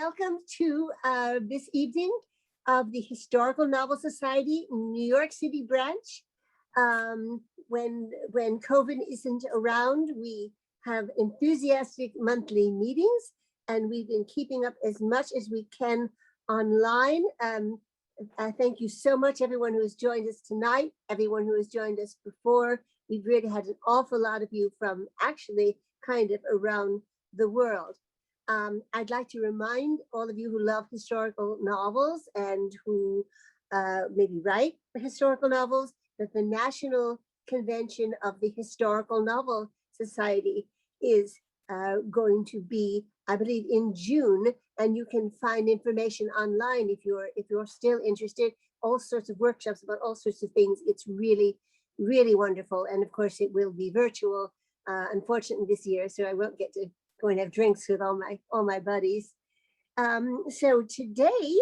welcome to this evening of the Historical Novel Society New York City branch. When COVID isn't around, we have enthusiastic monthly meetings, and we've been keeping up as much as we can online. I thank you so much, everyone who has joined us tonight, everyone who has joined us before. We've really had an awful lot of you from actually kind of around the world. I'd like to remind all of you who love historical novels and who maybe write historical novels that the National Convention of the Historical Novel Society is going to be, I believe, in June, and you can find information online if you're still interested. All sorts of workshops about all sorts of things. It's really, really wonderful, and of course it will be virtual. Unfortunately this year, so I won't get to go and have drinks with all my buddies. So today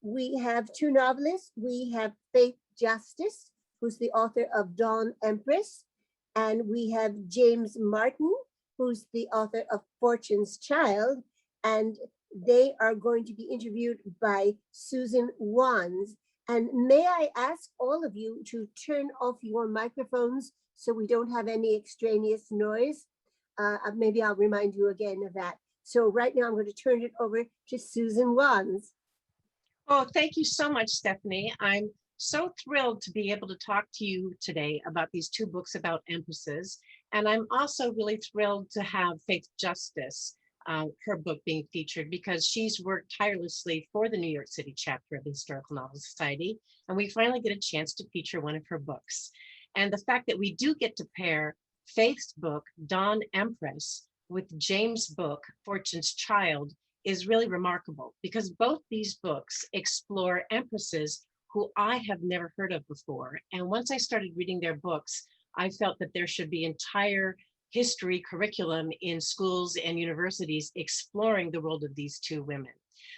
we have two novelists. We have Faith Justice, who's the author of Dawn Empress, and we have James Martin, who's the author of Fortune's Child, and they are going to be interviewed by Susan Wands. And may I ask all of you to turn off your microphones so we don't have any extraneous noise. Maybe I'll remind you again of that. So right now I'm going to turn it over to Susan Wands. Oh, thank you so much, Stephanie. I'm so thrilled to be able to talk to you today about these two books about empresses. And I'm also really thrilled to have Faith Justice, her book being featured, because she's worked tirelessly for the New York City chapter of the Historical Novel Society. And we finally get a chance to feature one of her books. And the fact that we do get to pair Faith's book, Dawn Empress, with James' book, Fortune's Child, is really remarkable, because both these books explore empresses who I have never heard of before. And once I started reading their books, I felt that there should be entire history curriculum in schools and universities exploring the world of these two women.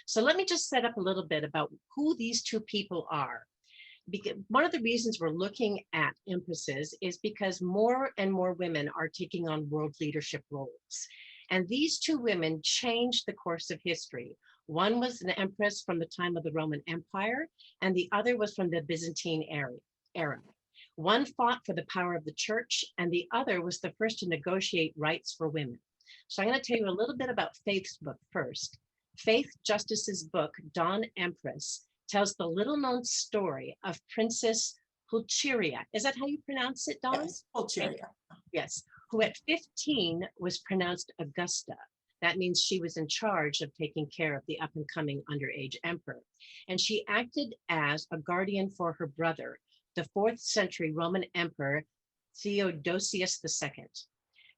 So let me just set up a little bit about who these two people are. Because one of the reasons we're looking at empresses is because more and more women are taking on world leadership roles. And these two women changed the course of history. One was an empress from the time of the Roman Empire, and the other was from the Byzantine era. One fought for the power of the church, and the other was the first to negotiate rights for women. So I'm going to tell you a little bit about Faith's book first. Faith Justice's book, Dawn Empress, tells the little-known story of Princess Pulcheria. Is that how you pronounce it, Dawn? Yes, Pulcheria. Yes, who at 15 was pronounced Augusta. That means she was in charge of taking care of the up-and-coming underage emperor. And she acted as a guardian for her brother, the 4th century Roman emperor, Theodosius II.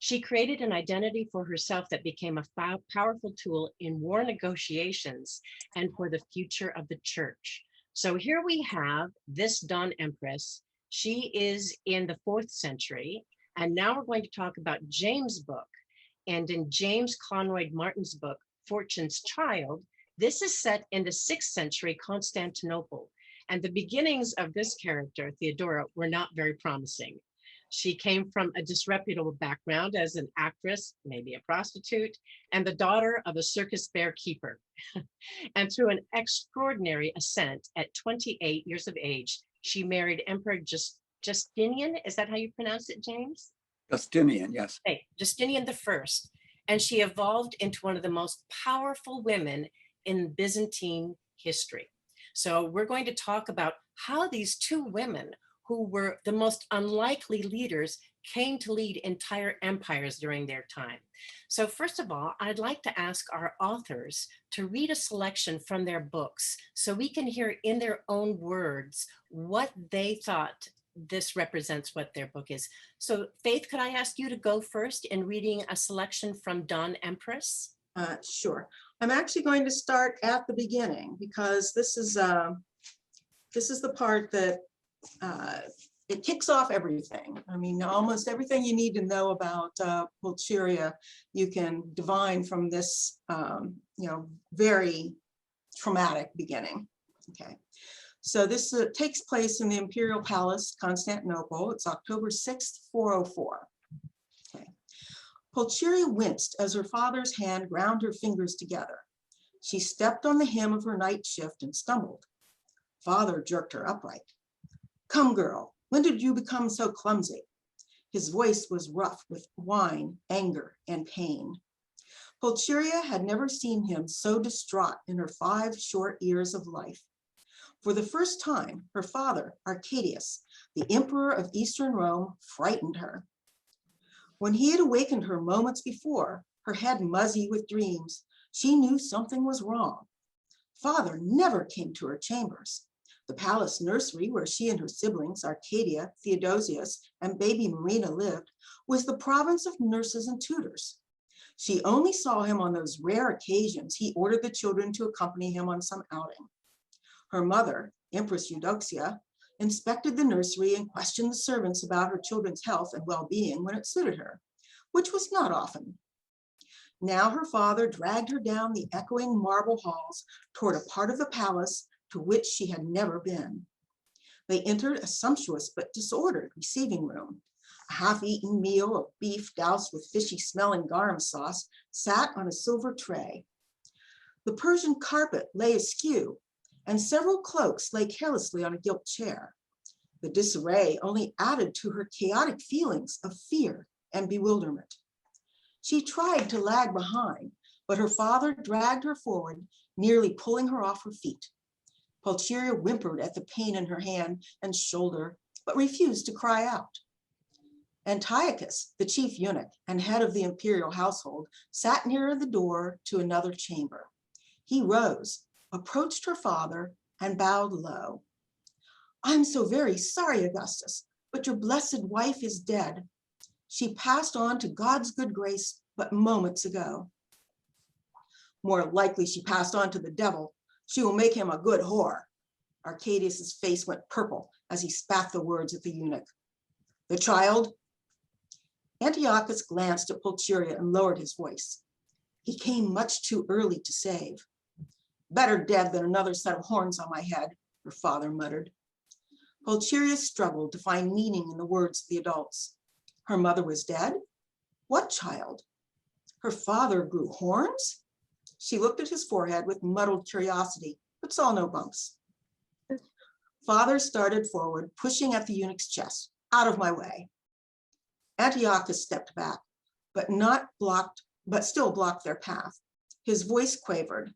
She created an identity for herself that became a powerful tool in war negotiations and for the future of the church. So here we have this Dawn Empress. She is in the 4th century. And now we're going to talk about James' book. And in James Conroyd Martin's book, Fortune's Child, this is set in the 6th century Constantinople. And the beginnings of this character, Theodora, were not very promising. She came from a disreputable background as an actress, maybe a prostitute, and the daughter of a circus bear keeper. And through an extraordinary ascent at 28 years of age, she married Emperor Justinian. Is that how you pronounce it, James? Justinian, yes. Okay, Justinian I. And she evolved into one of the most powerful women in Byzantine history. So we're going to talk about how these two women, who were the most unlikely leaders, came to lead entire empires during their time. So first of all, I'd like to ask our authors to read a selection from their books so we can hear in their own words what they thought this represents what their book is. So Faith, could I ask you to go first in reading a selection from Dawn Empress? Sure. I'm actually going to start at the beginning, because this is the part that it kicks off everything. I mean, almost everything you need to know about Pulcheria, you can divine from this, very traumatic beginning. Okay. So this takes place in the Imperial Palace, Constantinople. It's October 6th, 404. Okay. Pulcheria winced as her father's hand ground her fingers together. She stepped on the hem of her night shift and stumbled. Father jerked her upright. Come, girl, when did you become so clumsy? His voice was rough with wine, anger, and pain. Pulcheria had never seen him so distraught in her 5 short years of life. For the first time, her father, Arcadius, the emperor of Eastern Rome, frightened her. When he had awakened her moments before, her head muzzy with dreams, she knew something was wrong. Father never came to her chambers. The palace nursery where she and her siblings, Arcadia, Theodosius, and baby Marina lived, was the province of nurses and tutors. She only saw him on those rare occasions he ordered the children to accompany him on some outing. Her mother, Empress Eudoxia, inspected the nursery and questioned the servants about her children's health and well-being when it suited her, which was not often. Now her father dragged her down the echoing marble halls toward a part of the palace to which she had never been. They entered a sumptuous but disordered receiving room. A half-eaten meal of beef doused with fishy-smelling garum sauce sat on a silver tray. The Persian carpet lay askew, and several cloaks lay carelessly on a gilt chair. The disarray only added to her chaotic feelings of fear and bewilderment. She tried to lag behind, but her father dragged her forward, nearly pulling her off her feet. Pulcheria whimpered at the pain in her hand and shoulder, but refused to cry out. Antiochus, the chief eunuch and head of the imperial household, sat near the door to another chamber. He rose, approached her father, and bowed low. I'm so very sorry, Augustus, but your blessed wife is dead. She passed on to God's good grace but moments ago. More likely she passed on to the devil. She will make him a good whore. Arcadius's face went purple as he spat the words at the eunuch. The child? Antiochus glanced at Pulcheria and lowered his voice. He came much too early to save. Better dead than another set of horns on my head, her father muttered. Pulcheria struggled to find meaning in the words of the adults. Her mother was dead? What child? Her father grew horns? She looked at his forehead with muddled curiosity, but saw no bumps. Father started forward, pushing at the eunuch's chest. Out of my way. Antiochus stepped back, but still blocked their path. His voice quavered.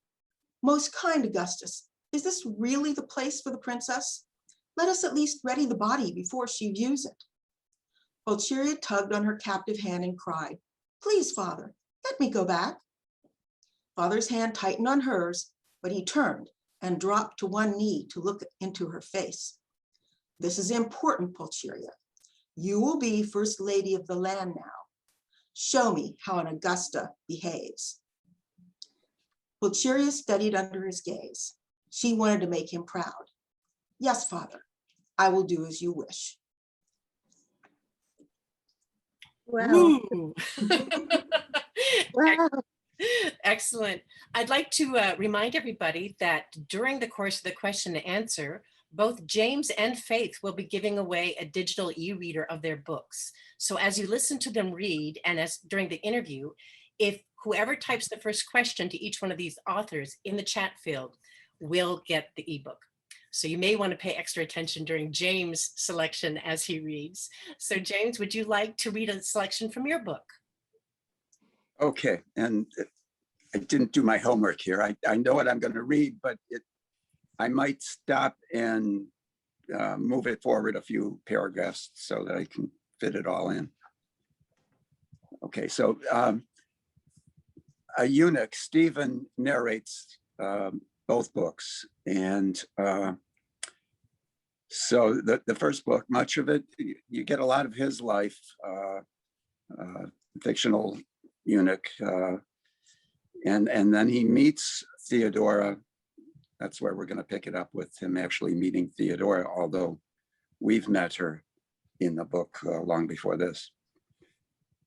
Most kind Augustus, is this really the place for the princess? Let us at least ready the body before she views it. Pulcheria tugged on her captive hand and cried, Please, father, let me go back. Father's hand tightened on hers, but he turned and dropped to one knee to look into her face. This is important, Pulcheria. You will be first lady of the land now. Show me how an Augusta behaves. Pulcheria studied under his gaze. She wanted to make him proud. Yes, father, I will do as you wish. Wow. Ooh. Wow. Excellent. I'd like to remind everybody that during the course of the question and answer, both James and Faith will be giving away a digital e-reader of their books. So as you listen to them read and as during the interview, if whoever types the first question to each one of these authors in the chat field will get the ebook. So you may want to pay extra attention during James' selection as he reads. So James, would you like to read a selection from your book? Okay, and I didn't do my homework here. I know what I'm going to read, but I might stop and move it forward a few paragraphs so that I can fit it all in. Okay, so a eunuch, Stephen narrates both books. And so the first book, much of it, you get a lot of his life, fictional eunuch. And then he meets Theodora. That's where we're going to pick it up, with him actually meeting Theodora, although we've met her in the book long before this.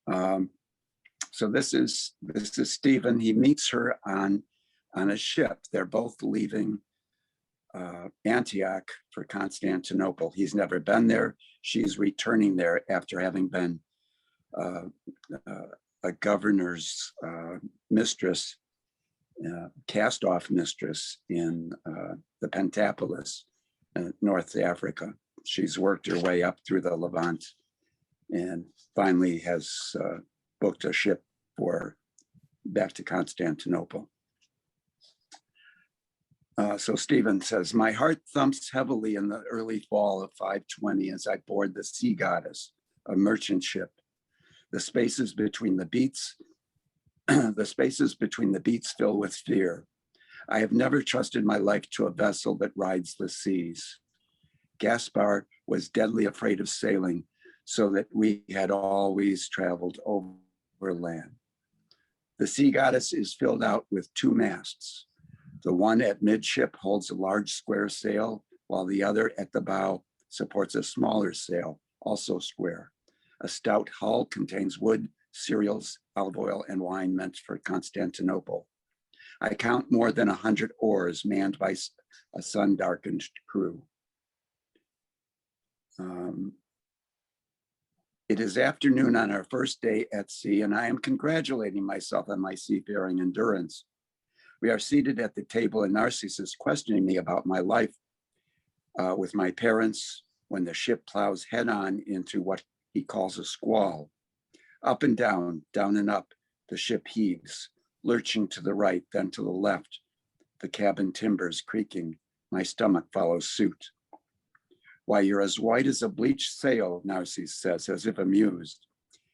So this is Stephen. He meets her on a ship. They're both leaving Antioch for Constantinople. He's never been there. She's returning there after having been a governor's mistress cast-off mistress in the Pentapolis, North Africa. She's worked her way up through the Levant and finally has booked a ship for back to Constantinople. So Stephen says, my heart thumps heavily in the early fall of 520 as I board the Sea Goddess, a merchant ship. The spaces between the beats fill with fear. I have never trusted my life to a vessel that rides the seas. Gaspar was deadly afraid of sailing, so that we had always traveled overland. The Sea Goddess is filled out with 2 masts. The one at midship holds a large square sail, while the other at the bow supports a smaller sail, also square. A stout hull contains wood, cereals, olive oil, and wine meant for Constantinople. I count more than 100 oars manned by a sun-darkened crew. It is afternoon on our first day at sea, and I am congratulating myself on my seafaring endurance. We are seated at the table, and Narcissus is questioning me about my life with my parents when the ship plows head on into what he calls a squall. Up and down and up, the ship heaves, lurching to the right, then to the left. The cabin timbers creaking. My stomach follows suit. Why, you're as white as a bleached sail, Narcissus says, as if amused.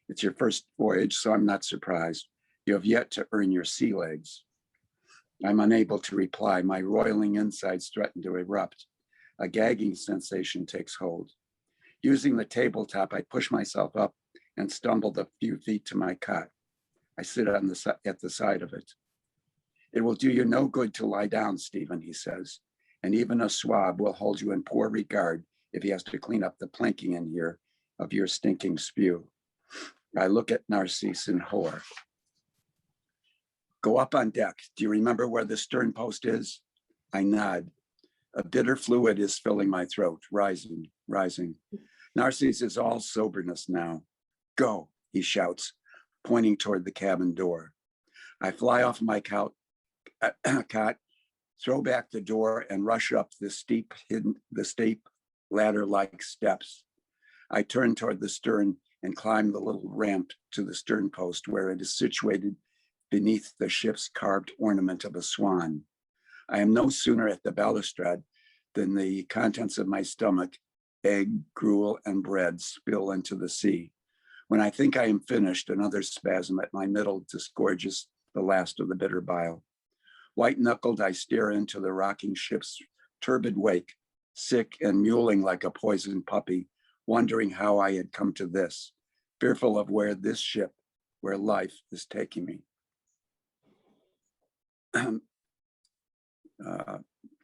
It's your first voyage, so I'm not surprised. You have yet to earn your sea legs. I'm unable to reply. My roiling insides threaten to erupt. A gagging sensation takes hold. Using the tabletop, I push myself up and stumbled a few feet to my cot. I sit at the side of it. It will do you no good to lie down, Stephen, he says, and even a swab will hold you in poor regard if he has to clean up the planking in here of your stinking spew. I look at Narcissus in horror. Go up on deck. Do you remember where the stern post is? I nod. A bitter fluid is filling my throat, rising. Narcissus is all soberness now. Go, he shouts, pointing toward the cabin door. I fly off my cot, throw back the door, and rush up the steep ladder-like steps. I turn toward the stern and climb the little ramp to the stern post, where it is situated beneath the ship's carved ornament of a swan. I am no sooner at the balustrade than the contents of my stomach, egg, gruel, and bread, spill into the sea. When I think I am finished, another spasm at my middle disgorges the last of the bitter bile. White-knuckled, I stare into the rocking ship's turbid wake, sick and mewling like a poisoned puppy, wondering how I had come to this, fearful of where this ship, where life is taking me.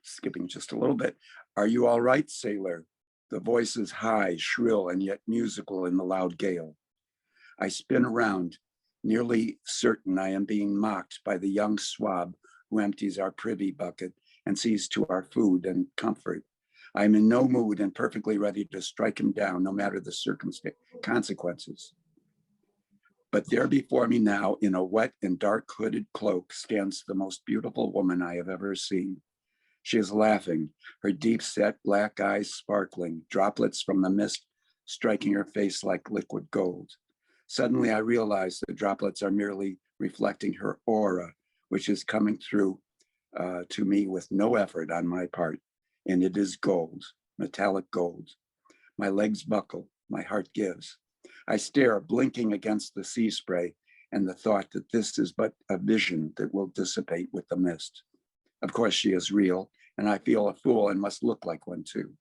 Skipping just a little bit. Are you all right, sailor? The voice is high, shrill, and yet musical in the loud gale. I spin around, nearly certain I am being mocked by the young swab who empties our privy bucket and sees to our food and comfort. I am in no mood and perfectly ready to strike him down, no matter the consequences. But there before me now, in a wet and dark hooded cloak, stands the most beautiful woman I have ever seen. She is laughing, her deep-set black eyes sparkling, droplets from the mist striking her face like liquid gold. Suddenly, I realize the droplets are merely reflecting her aura, which is coming through to me with no effort on my part, and it is gold, metallic gold. My legs buckle, my heart gives. I stare, blinking against the sea spray, and the thought that this is but a vision that will dissipate with the mist. Of course, she is real, and I feel a fool and must look like one too.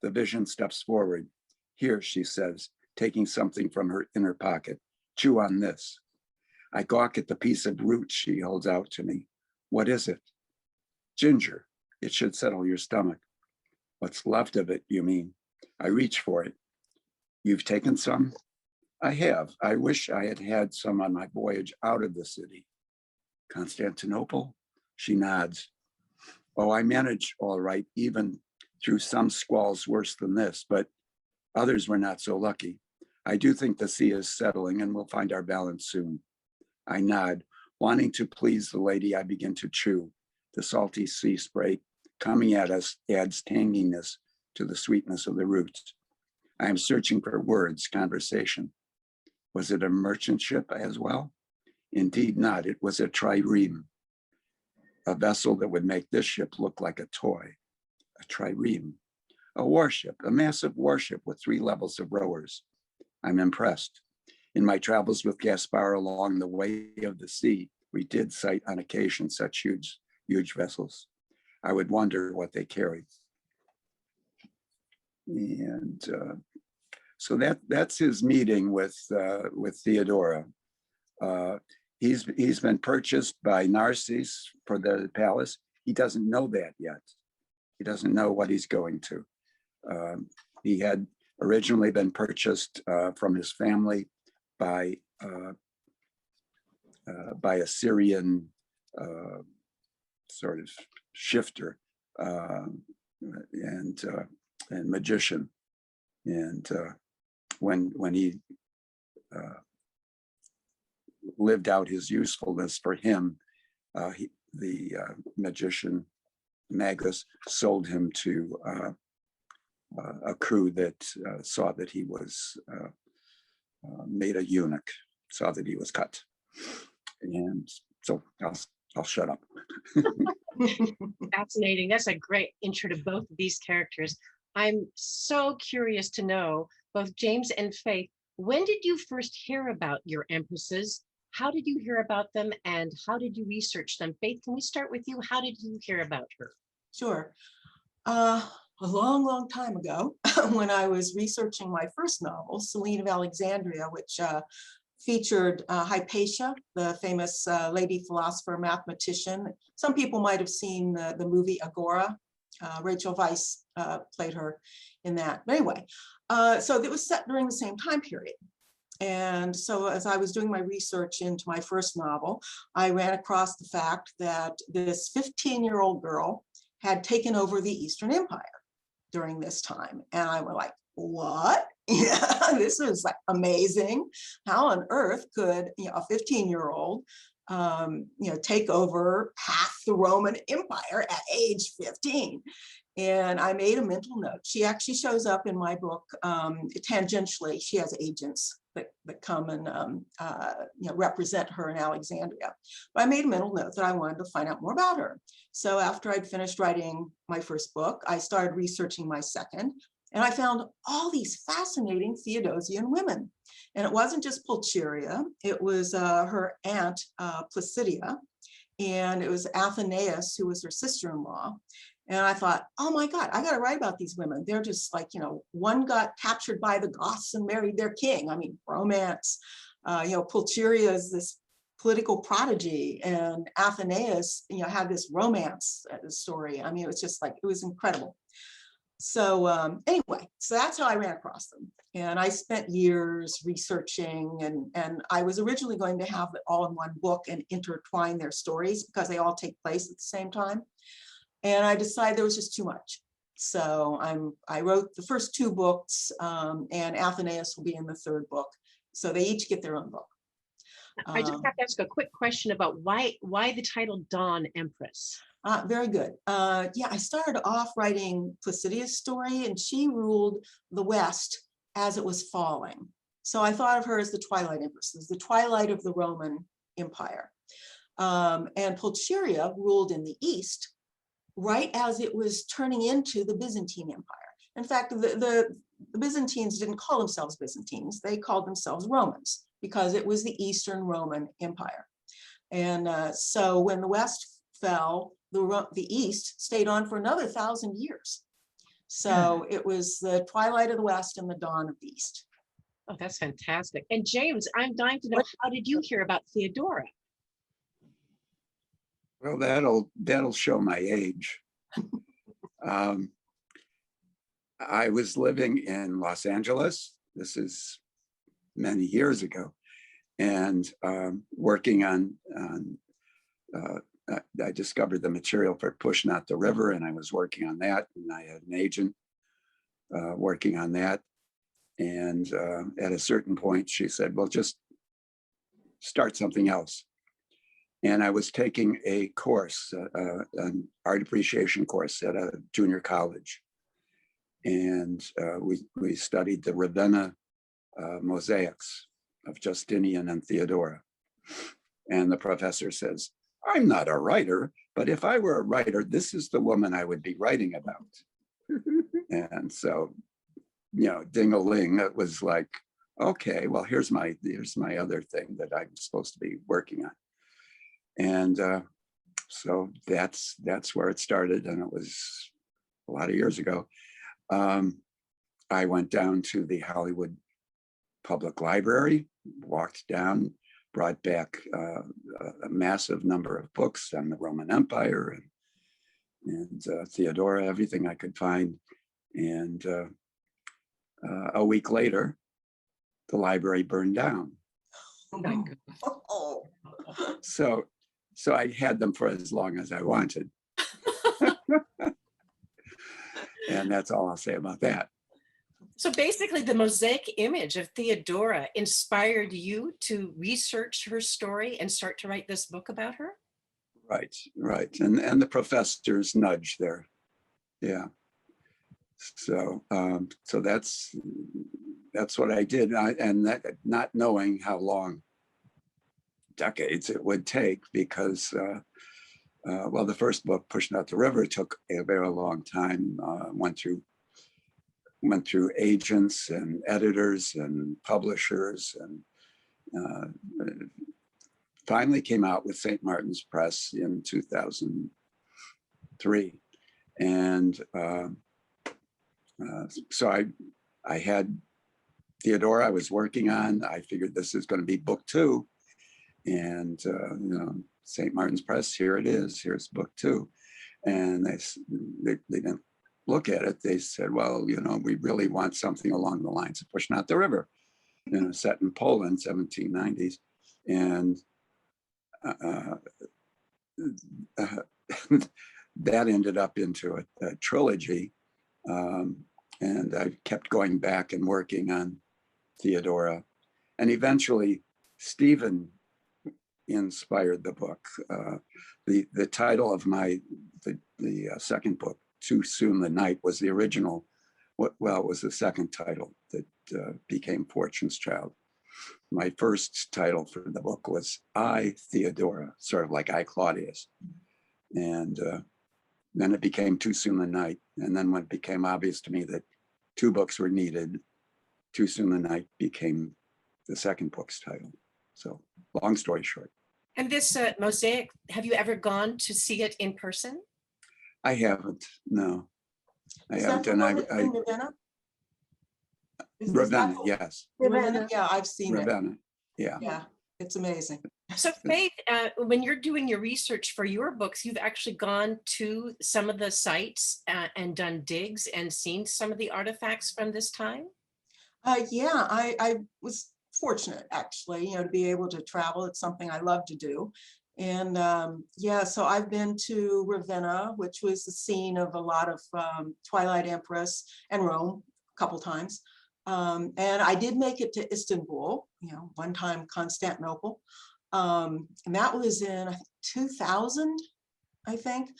The vision steps forward. Here, she says, taking something from her inner pocket. Chew on this. I gawk at the piece of root she holds out to me. What is it? Ginger. It should settle your stomach. What's left of it, you mean? I reach for it. You've taken some? I have. I wish I had had some on my voyage out of the city. Constantinople? She nods. Oh, I managed all right, even through some squalls worse than this, but others were not so lucky. I do think the sea is settling and we'll find our balance soon. I nod, Wanting to please the lady, I begin to chew. The salty sea spray coming at us adds tanginess to the sweetness of the roots. I am searching for words, conversation. Was it a merchant ship as well? Indeed not, it was a trireme, a vessel that would make this ship look like a toy. A trireme, a warship, a massive warship with 3 levels of rowers. I'm impressed. In my travels with Gaspar along the way of the sea, we did sight on occasion such huge vessels. I would wonder what they carried. And so that's his meeting with Theodora. He's been purchased by Narcissus for the palace. He doesn't know that yet. He doesn't know what he's going to. He had originally been purchased from his family by a Syrian sort of shifter and magician. And when he lived out his usefulness for him, the magician Magus sold him to a crew that saw that he was made a eunuch, saw that he was cut. And so I'll shut up. Fascinating. That's a great intro to both of these characters. I'm so curious to know, both James and Faith, when did you first hear about your empresses? How did you hear about them, and how did you research them? Faith, can we start with you? How did you hear about her? Sure. A long time ago, when I was researching my first novel, Selene of Alexandria, which featured Hypatia, the famous lady philosopher, mathematician. Some people might have seen the movie Agora. Rachel Weisz played her in that. But anyway, so it was set during the same time period. And so as I was doing my research into my first novel, I ran across the fact that this 15-year-old girl had taken over the Eastern Empire during this time. And I was like, what? Yeah, this is like amazing. How on earth could a 15-year-old take over half the Roman Empire at age 15? And I made a mental note. She actually shows up in my book tangentially. She has agents that come and represent her in Alexandria. But I made a mental note that I wanted to find out more about her. So after I'd finished writing my first book, I started researching my second, and I found all these fascinating Theodosian women. And it wasn't just Pulcheria, it was her aunt Placidia, and it was Athenaeus, who was her sister-in-law. And I thought, oh my God, I got to write about these women. They're just like, one got captured by the Goths and married their king. I mean, romance. Pulcheria is this political prodigy, and Athenaeus, had this romance story. I mean, it was just like, it was incredible. So anyway, so that's how I ran across them. And I spent years researching, and I was originally going to have it all in one book and intertwine their stories because they all take place at the same time. And I decided there was just too much. So I wrote the first 2 books, and Athenaeus will be in the 3rd book. So they each get their own book. I just have to ask a quick question about why the title Dawn Empress? Very good. Yeah, I started off writing Placidia's story, and she ruled the West as it was falling. So I thought of her as the Twilight Empress, as the twilight of the Roman Empire. And Pulcheria ruled in the East, right as it was turning into the Byzantine Empire. In fact, the Byzantines didn't call themselves Byzantines, they called themselves Romans because it was the Eastern Roman Empire. And so when the West fell, the East stayed on for another 1,000 years. So it was the twilight of the West and the dawn of the East. Oh, that's fantastic. And James, I'm dying to know, how did you hear about Theodora? Well, that'll show my age. I was living in Los Angeles. This is many years ago, and working on I discovered the material for Push Not the River, and I was working on that, and I had an agent working on that. And at a certain point, she said, well, just start something else. And I was taking a course, an art appreciation course at a junior college. And we studied the Ravenna mosaics of Justinian and Theodora. And the professor says, I'm not a writer, but if I were a writer, this is the woman I would be writing about. And so, you know, ding-a-ling, it was like, okay, well, here's my other thing that I'm supposed to be working on. And so that's where it started. And it was a lot of years ago. I went down to the Hollywood Public Library, walked down, brought back a massive number of books on the Roman Empire and Theodora, everything I could find. And a week later, the library burned down. Oh my God. Oh. So I had them for as long as I wanted. And that's all I'll say about that. So basically the mosaic image of Theodora inspired you to research her story and start to write this book about her? Right. And the professor's nudge there. Yeah. So so that's what I did. And that, not knowing how long, decades it would take, because well, the first book, Pushing Out the River, took a very long time. Went through agents and editors and publishers, and finally came out with St. Martin's Press in 2003. And so I had Theodora I was working on. I figured this is going to be book 2. And, you know, St. Martin's Press, here it is, here's book 2. And they didn't look at it. They said, well, you know, we really want something along the lines of Pushing Out the River, you know, set in Poland, 1790s. And that ended up into a trilogy. And I kept going back and working on Theodora. And eventually, Stephen inspired the book. The title of the second book, Too Soon the Night, was the original. Well, it was the second title that became Fortune's Child. My first title for the book was I, Theodora, sort of like I, Claudius. And then it became Too Soon the Night. And then when it became obvious to me that 2 books were needed, Too Soon the Night became the second book's title. So long story short. And this mosaic, have you ever gone to see it in person? I haven't, no. I Is haven't. that the And one in Ravenna? Ravenna, yes. Ravenna? Yeah, I've seen it. Ravenna, yeah. Yeah, it's amazing. So Faith, when you're doing your research for your books, you've actually gone to some of the sites and done digs and seen some of the artifacts from this time? Yeah, I was fortunate, actually, you know, to be able to travel. It's something I love to do. And yeah, so I've been to Ravenna, which was the scene of a lot of Twilight Empress, and Rome a couple times. And I did make it to Istanbul, you know, one time Constantinople. And that was in, I think, 2000, I think.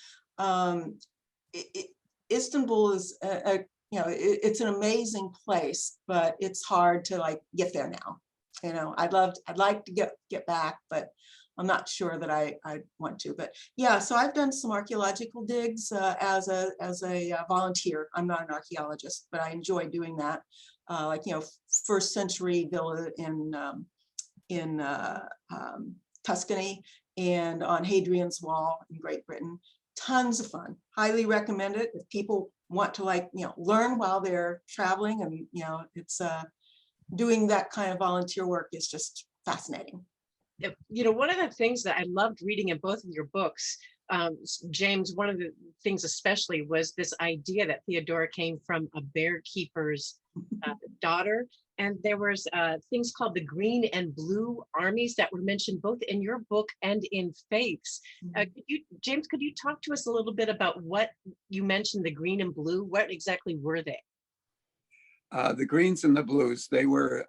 Istanbul is you know, it's an amazing place, but it's hard to like get there now. You know, I'd like to get back, but I'm not sure that I want to. But yeah, so I've done some archaeological digs as a volunteer. I'm not an archaeologist, but I enjoy doing that. Like, you know, first century villa in Tuscany and on Hadrian's Wall in Great Britain. Tons of fun. Highly recommend it if people want to, like, you know, learn while they're traveling. And, you know, it's doing that kind of volunteer work is just fascinating. You know, one of the things that I loved reading in both of your books, James, one of the things especially was this idea that Theodora came from a bear keeper's daughter. And there was things called the Green and Blue armies that were mentioned both in your book and in Faith's. James, could you talk to us a little bit about what you mentioned, the Green and Blue? What exactly were they? The Greens and the Blues, they were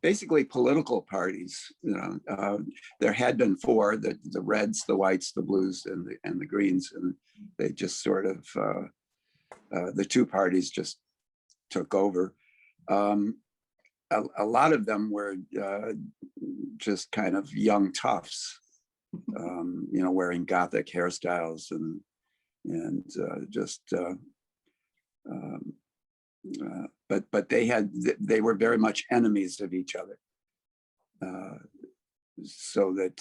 basically political parties. There had been four: the Reds, the Whites, the Blues, and the Greens, and they just sort of the two parties just took over. A lot of them were just kind of young toughs, wearing Gothic hairstyles and just. But they were very much enemies of each other, so that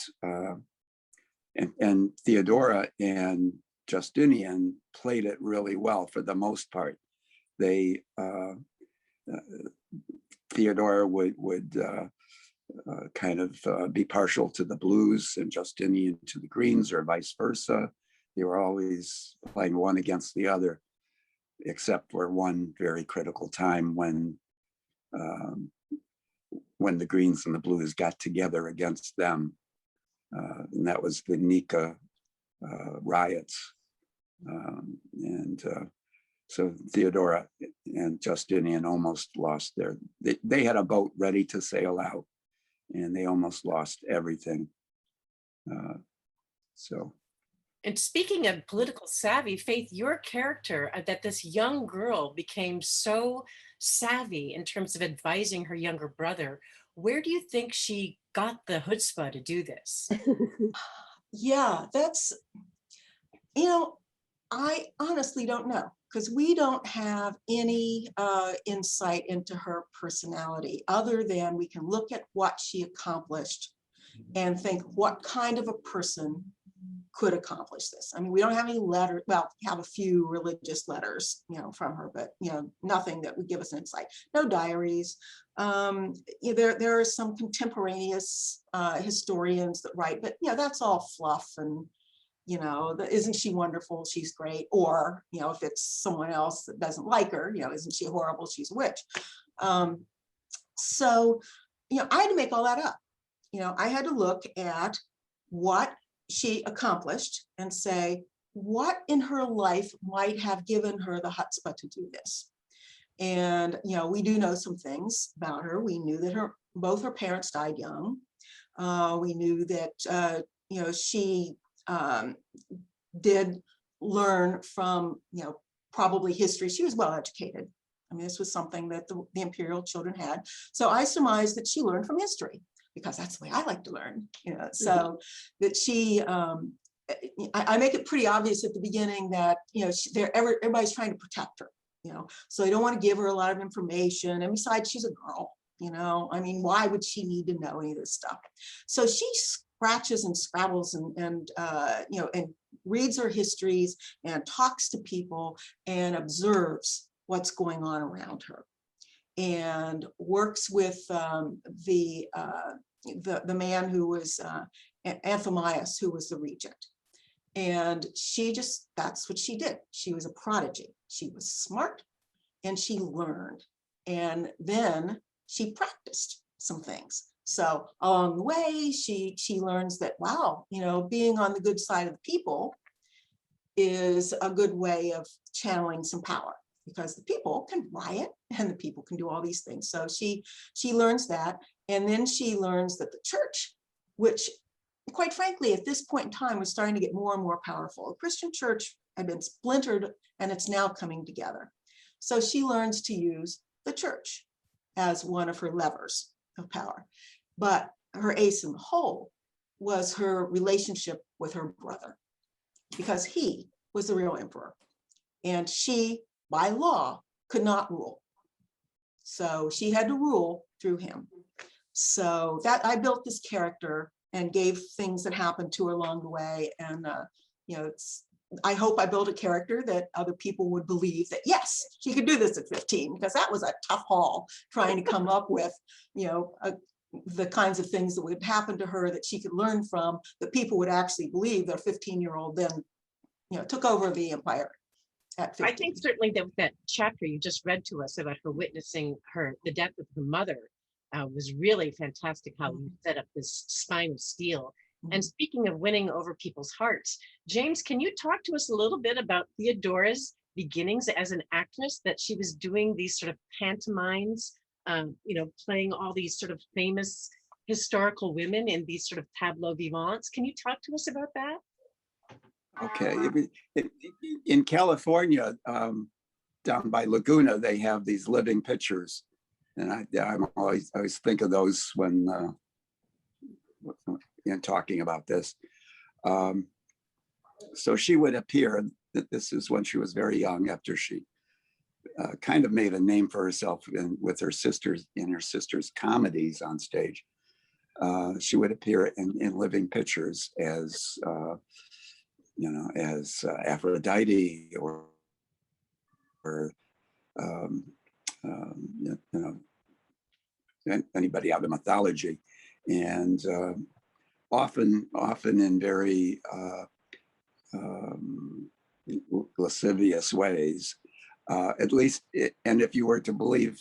and Theodora and Justinian played it really well for the most part. They Theodora would kind of be partial to the Blues and Justinian to the Greens, or vice versa. They were always playing one against the other, except for one very critical time when the Greens and the Blues got together against them, and that was the Nika riots. So Theodora and Justinian almost lost they had a boat ready to sail out, and they almost lost everything. And speaking of political savvy, Faith, your character, that this young girl became so savvy in terms of advising her younger brother, where do you think she got the chutzpah to do this? Yeah, that's, I honestly don't know, because we don't have any insight into her personality other than we can look at what she accomplished and think what kind of a person could accomplish this. I mean, we don't have any letters. Well, we have a few religious letters, from her, but nothing that would give us an insight. No diaries. There are some contemporaneous historians that write, but that's all fluff and isn't she wonderful? She's great. Or if it's someone else that doesn't like her, isn't she horrible? She's a witch. So I had to make all that up. I had to look at what she accomplished and say, what in her life might have given her the chutzpah to do this? And, we do know some things about her. We knew that both her parents died young. We knew that, she did learn from, probably history. She was well educated. I mean, this was something that the imperial children had. So I surmised that she learned from history, because that's the way I like to learn, so that she, I make it pretty obvious at the beginning that, everybody's trying to protect her, so they don't want to give her a lot of information. And besides, she's a girl, I mean, why would she need to know any of this stuff? So she scratches and scrabbles and reads her histories and talks to people and observes what's going on around her, and works with the man who was Anthemius, who was the regent. And that's what she did. She was a prodigy. She was smart and she learned. And then she practiced some things. So along the way, she learns that, wow, being on the good side of the people is a good way of channeling some power, because the people can riot and the people can do all these things. So she learns that. And then she learns that the church, which quite frankly, at this point in time, was starting to get more and more powerful. The Christian church had been splintered and it's now coming together. So she learns to use the church as one of her levers of power. But her ace in the hole was her relationship with her brother, because he was the real emperor. And she, by law, could not rule. So she had to rule through him. So that I built this character and gave things that happened to her along the way. And, I hope I built a character that other people would believe that, yes, she could do this at 15, because that was a tough haul trying to come up with, the kinds of things that would happen to her that she could learn from, that people would actually believe their 15-year-old then, took over the empire at 15. I think certainly that chapter you just read to us about her witnessing the death of her mother was really fantastic, how you set up this spine of steel. And speaking of winning over people's hearts, James, can you talk to us a little bit about Theodora's beginnings as an actress, that she was doing these sort of pantomimes playing all these sort of famous historical women in these sort of tableau vivants. Can you talk to us about that? Okay. In California, down by Laguna, they have these living pictures. And I always think of those when talking about this. So she would appear, this is when she was very young, after she kind of made a name for herself with her sisters, in her sisters' comedies on stage. She would appear in living pictures as, as Aphrodite or anybody out of mythology, and often in very lascivious ways, at least. And if you were to believe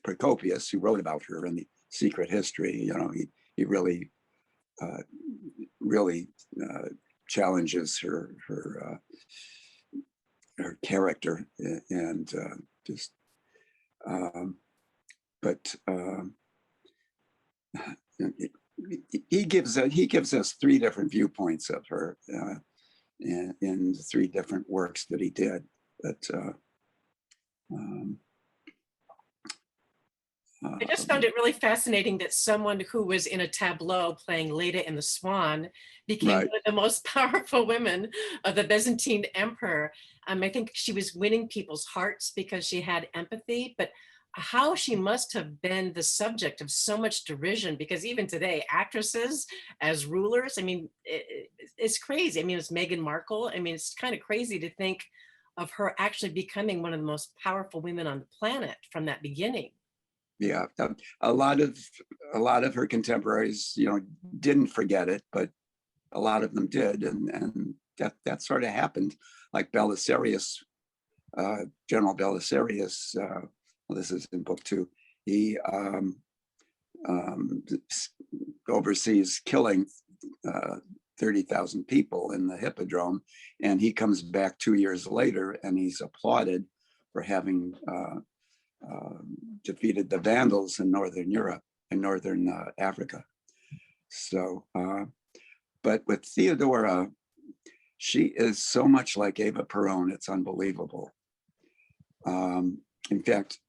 Procopius, who wrote about her in the Secret History, he really challenges her character, and he gives us three different viewpoints of her in three different works that he did. But I just found it really fascinating that someone who was in a tableau playing Leda in the Swan became Right. one of the most powerful women of the Byzantine emperor. I think she was winning people's hearts because she had empathy, but how she must have been the subject of so much derision, because even today, actresses as rulers, it's crazy. It's Meghan Markle. It's kind of crazy to think of her actually becoming one of the most powerful women on the planet from that beginning. Yeah, a lot of her contemporaries, didn't forget it, but a lot of them did, and that sort of happened. Like Belisarius, General Belisarius. Well, this is in book 2. He oversees killing 30,000 people in the Hippodrome, and he comes back 2 years later, and he's applauded for having defeated the Vandals in Northern Europe and Northern Africa. So, but with Theodora, she is so much like Eva Peron, it's unbelievable. In fact,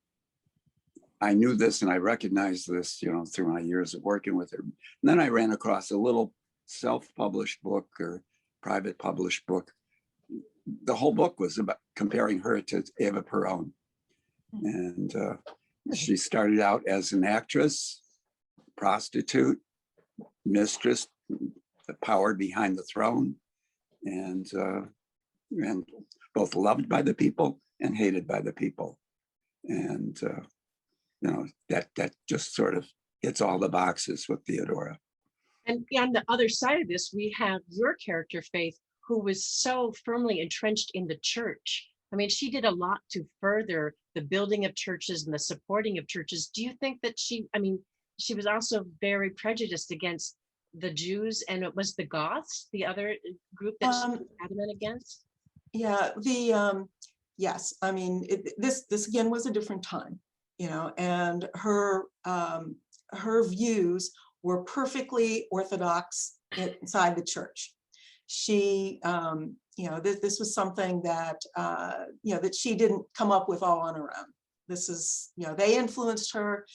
I knew this and I recognized this, through my years of working with her. And then I ran across a little self-published book or private published book. The whole book was about comparing her to Eva Peron. And she started out as an actress, prostitute, mistress, the power behind the throne, and both loved by the people and hated by the people. And that just sort of hits all the boxes with Theodora. And on the other side of this, we have your character, Faith, who was so firmly entrenched in the church. She did a lot to further the building of churches and the supporting of churches. Do you think that she was also very prejudiced against the Jews, and it was the Goths, the other group that she was adamant against? Yeah, yes. This again was a different time, and her views were perfectly orthodox inside the church. She, this was something that, that she didn't come up with all on her own. This is, they influenced her.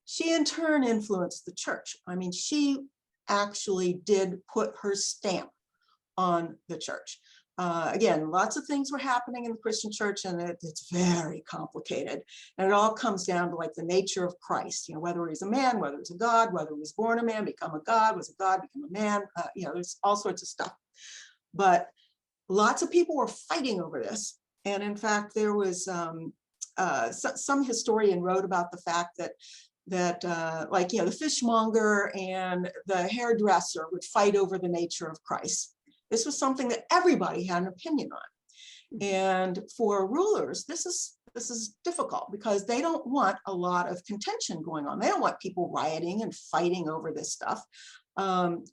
She in turn influenced the church. She actually did put her stamp on the church. Again, lots of things were happening in the Christian church, and it's very complicated. And it all comes down to like the nature of Christ, whether he's a man, whether he's a God, whether he was born a man, become a God, was a God, become a man, there's all sorts of stuff. But lots of people were fighting over this. And in fact, there was some historian wrote about the fact that the fishmonger and the hairdresser would fight over the nature of Christ. This was something that everybody had an opinion on. And for rulers, this is difficult because they don't want a lot of contention going on. They don't want people rioting and fighting over this stuff.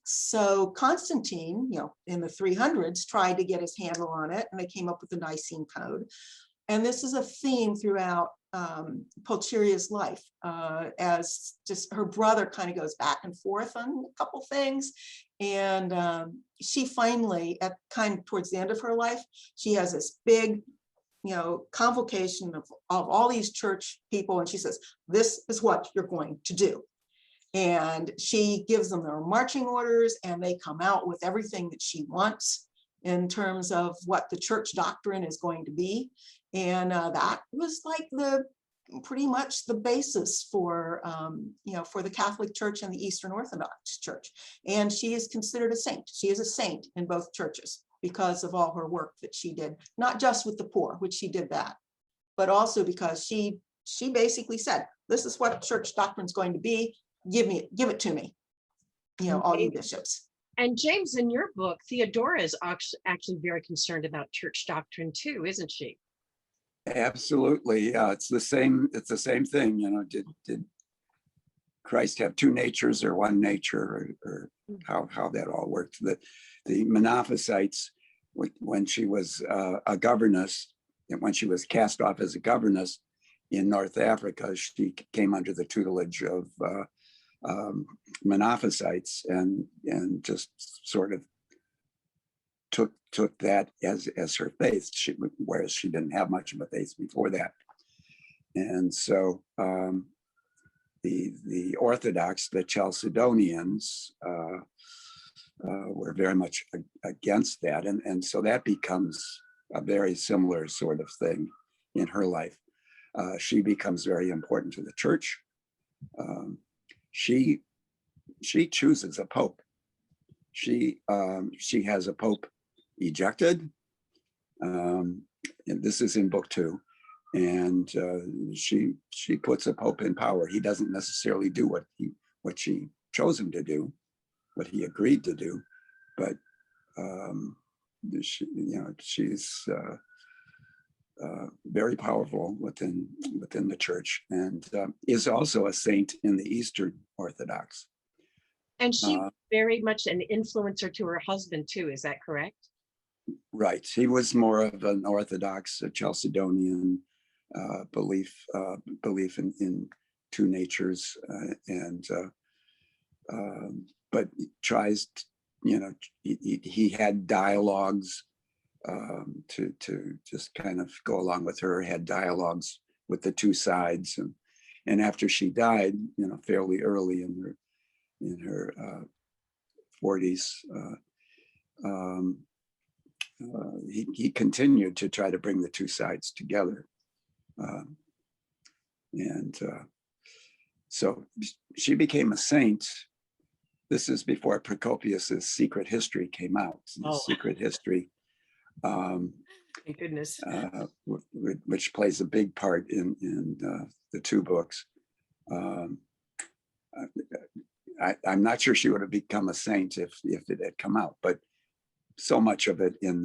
So Constantine, in the 300s, tried to get his handle on it, and they came up with the Nicene Code. And this is a theme throughout Pulcheria's life, as just her brother kind of goes back and forth on a couple things. And she finally, at kind of towards the end of her life, she has this big, convocation of all these church people. And she says, this is what you're going to do. And she gives them their marching orders, and they come out with everything that she wants in terms of what the church doctrine is going to be. And that was like pretty much the basis for, for the Catholic Church and the Eastern Orthodox Church. And she is considered a saint. She is a saint in both churches because of all her work that she did, not just with the poor, which she did that, but also because she basically said, this is what church doctrine is going to be. Give it to me, all you bishops. And James, in your book, Theodora is actually very concerned about church doctrine too, isn't she? Absolutely. Yeah, it's the same thing. Did Christ have two natures or one nature, or how that all worked? The Monophysites, when she was a governess, and when she was cast off as a governess in North Africa, she came under the tutelage of Monophysites, and just sort of took that as her faith, whereas she didn't have much of a faith before that. And so the Orthodox, the Chalcedonians, were very much against that, and so that becomes a very similar sort of thing in her life. She becomes very important to the church. She chooses a pope. She has a pope ejected. And this is in book 2. And she puts a pope in power. He doesn't necessarily do what she chose him to do, what he agreed to do, but she's very powerful within the church, and is also a saint in the Eastern Orthodox. And she very much an influencer to her husband too, is that correct? Right. He was more of an Orthodox Chalcedonian belief in two natures, but tries to, he had dialogues to just kind of go along with her, had dialogues with the two sides, and after she died, fairly early in her 40s, he continued to try to bring the two sides together, and so she became a saint. This is before Procopius's Secret History came out. Secret History. Thank goodness. Which plays a big part in the two books. I'm not sure she would have become a saint if it had come out, but so much of it in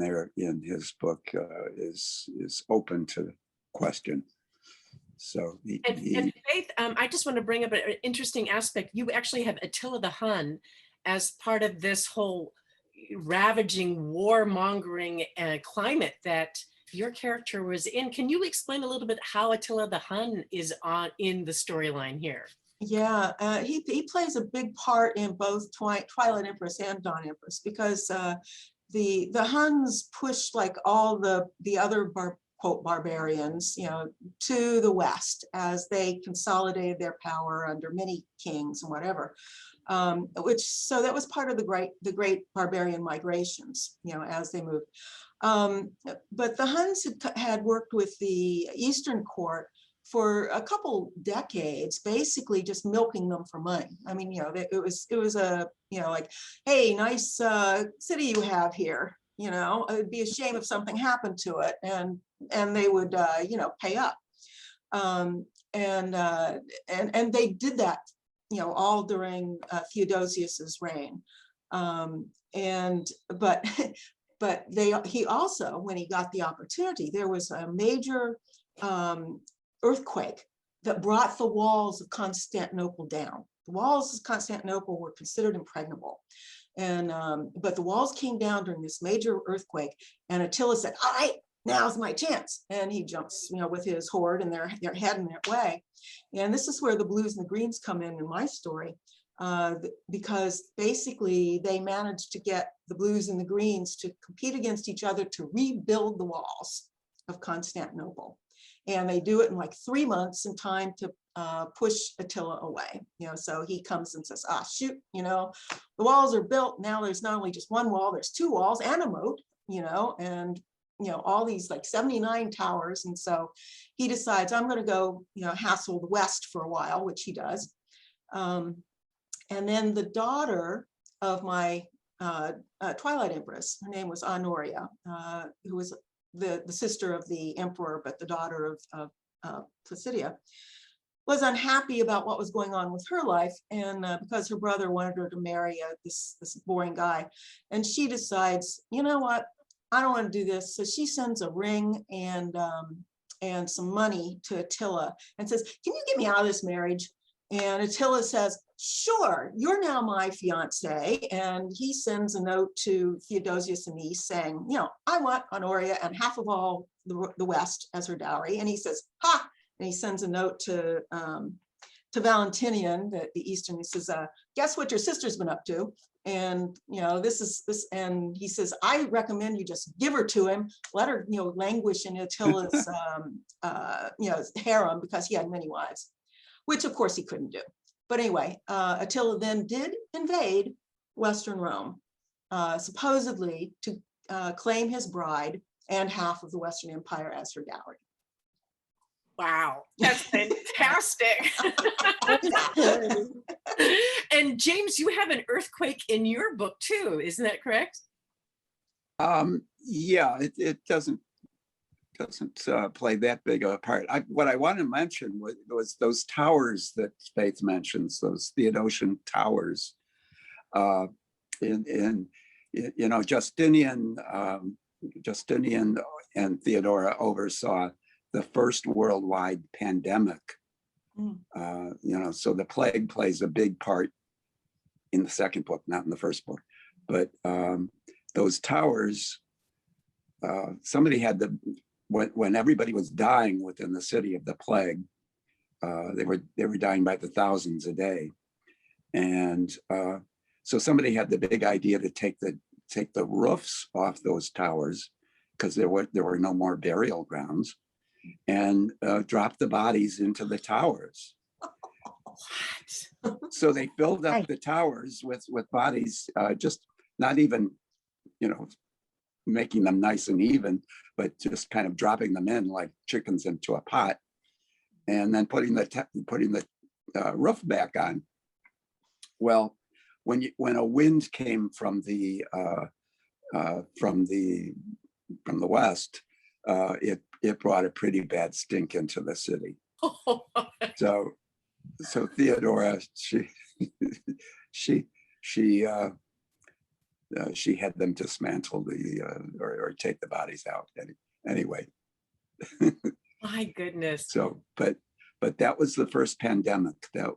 his book is open to question. So and Faith, I just want to bring up an interesting aspect. You actually have Attila the Hun as part of this whole ravaging, warmongering climate that your character was in. Can you explain a little bit how Attila the Hun is in the storyline here? Yeah, he plays a big part in both Twilight Empress and Dawn Empress, because the Huns pushed like all the other quote barbarians, to the west as they consolidated their power under many kings and whatever. So that was part of the great barbarian migrations, as they moved. But the Huns had worked with the Eastern court for a couple decades, basically just milking them for money. I mean, it was a, like, hey, nice city you have here. It'd be a shame if something happened to it, and they would, pay up. And they did that, all during Theodosius's reign. But he also, when he got the opportunity, there was a major earthquake that brought the walls of Constantinople down. The walls of Constantinople were considered impregnable. And but the walls came down during this major earthquake, and Attila said, all right, now's my chance. And he jumps, with his horde, and they're heading that way. And this is where the blues and the greens come in my story, because basically they managed to get the blues and the greens to compete against each other to rebuild the walls of Constantinople. And they do it in like 3 months in time to push Attila away. So he comes and says, shoot, the walls are built. Now there's not only just one wall, there's 2 walls and a moat, and all these like 79 towers. And so he decides, I'm going to go, hassle the West for a while, which he does. And then the daughter of my Twilight Empress, her name was Honoria, who was the sister of the emperor, but the daughter of Placidia, was unhappy about what was going on with her life, and because her brother wanted her to marry this boring guy, and she decides, you know what, I don't want to do this. So she sends a ring and some money to Attila and says, can you get me out of this marriage? And Attila says, sure, you're now my fiance. And he sends a note to Theodosius and niece saying, I want Honoria and half of all the West as her dowry. And he says, ha! And he sends a note to Valentinian, the Eastern. He says, guess what your sister's been up to? And this, and he says, I recommend you just give her to him, let her languish in Attila's harem, because he had many wives, which of course he couldn't do. But anyway, Attila then did invade Western Rome, supposedly to claim his bride and half of the Western Empire as her dowry. Wow, that's fantastic. And James, you have an earthquake in your book too, isn't that correct? Yeah, it doesn't play that big of a part. What I want to mention was those towers that Faith mentions, those Theodosian towers. Justinian and Theodora oversaw the first worldwide pandemic. So the plague plays a big part in the second book, not in the first book. But those towers, somebody had when everybody was dying within the city of the plague, they were dying by the thousands a day, and so somebody had the big idea to take the roofs off those towers, because there were no more burial grounds, and drop the bodies into the towers. What? So they filled up the towers with bodies, just not even, making them nice and even, but just kind of dropping them in like chickens into a pot, and then putting the roof back on. Well, when a wind came from the west, it brought a pretty bad stink into the city. So Theodora, she had them dismantle or take the bodies out anyway. My goodness. So, but that was the first pandemic that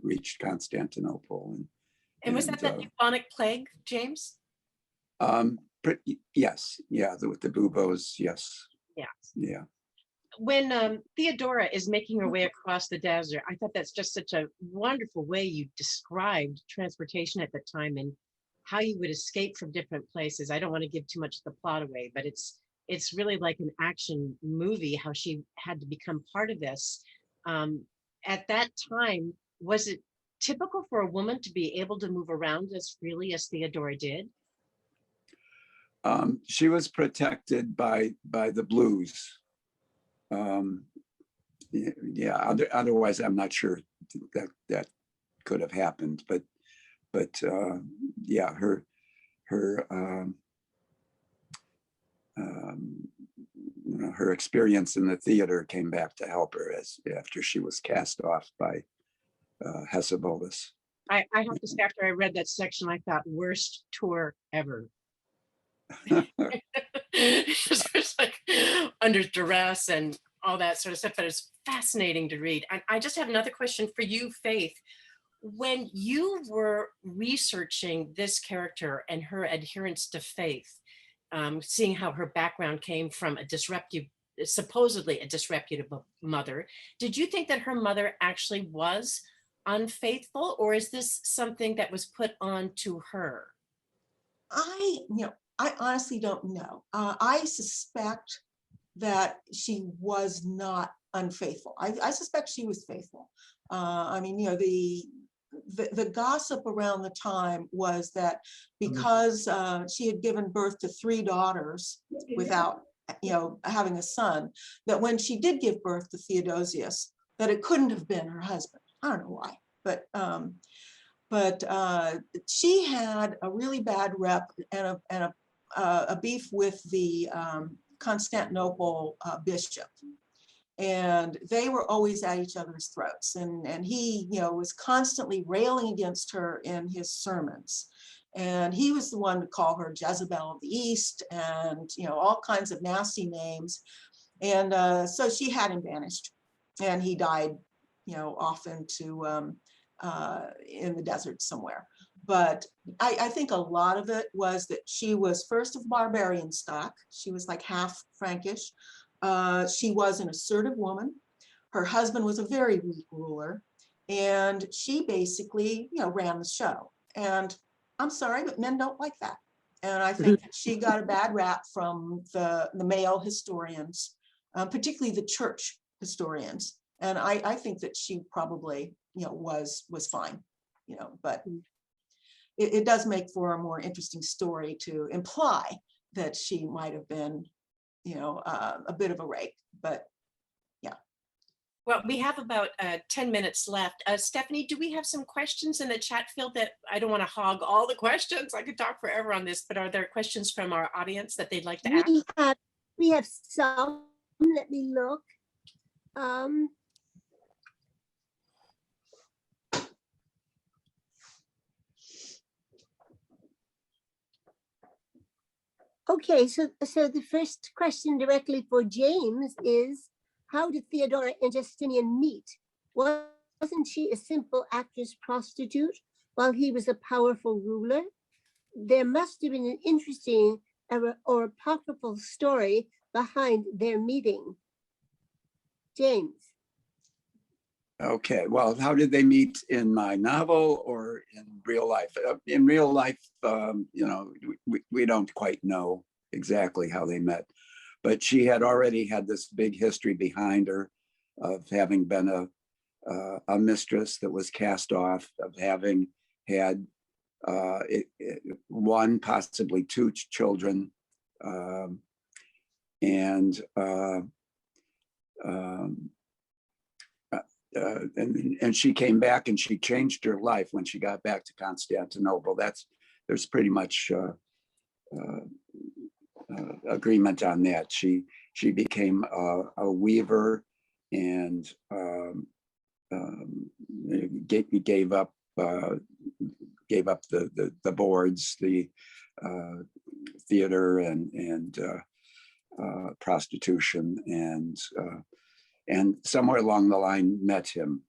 reached Constantinople. And was that the bubonic plague, James? Yes, yeah, with the buboes, yes. Yeah. Yeah. When Theodora is making her way across the desert, I thought that's just such a wonderful way you described transportation at the time and how you would escape from different places. I don't want to give too much of the plot away, but it's really like an action movie, how she had to become part of this. At that time, was it typical for a woman to be able to move around as freely as Theodora did? She was protected by the blues. Otherwise, I'm not sure that could have happened. But yeah, her experience in the theater came back to help her after she was cast off by Hesebodus. I have to say, after I read that section, I thought, worst tour ever. It's like under duress and all that sort of stuff, but it's fascinating to read. And I just have another question for you, Faith. When you were researching this character and her adherence to faith, seeing how her background came from supposedly a disreputable mother, did you think that her mother actually was unfaithful, or is this something that was put on to her? I honestly don't know. I suspect that she was not unfaithful. I suspect she was faithful. I mean, the gossip around the time was that because she had given birth to 3 daughters without, having a son, that when she did give birth to Theodosius, that it couldn't have been her husband. I don't know why, but she had a really bad rep and a beef with the Constantinople bishop. And they were always at each other's throats. And he, was constantly railing against her in his sermons. And he was the one to call her Jezebel of the East and, all kinds of nasty names. And so she had him banished. And he died, off into in the desert somewhere. But I think a lot of it was that she was first of barbarian stock. She was like half Frankish. She was an assertive woman. Her husband was a very weak ruler. And she basically, ran the show. And I'm sorry, but men don't like that. And I think that she got a bad rap from the male historians, particularly the church historians. And I think that she probably, was fine, but it does make for a more interesting story to imply that she might have been, a bit of a rake, but yeah. Well, we have about 10 minutes left. Stephanie, do we have some questions in the chat field that I don't want to hog all the questions? I could talk forever on this, but are there questions from our audience that they'd like to ask? We have some. Let me look. Okay, so the first question directly for James is, how did Theodora and Justinian meet? Wasn't she a simple actress prostitute while he was a powerful ruler? There must have been an interesting or apocryphal story behind their meeting. James. Okay, well, how did they meet in my novel or in real life? In real life, we don't quite know exactly how they met, but she had already had this big history behind her of having been a mistress that was cast off, of having had one, possibly 2 children, and she came back and she changed her life when she got back to Constantinople. There's pretty much agreement on that. She became a weaver and gave up the boards, the theater and prostitution, and somewhere along the line met him.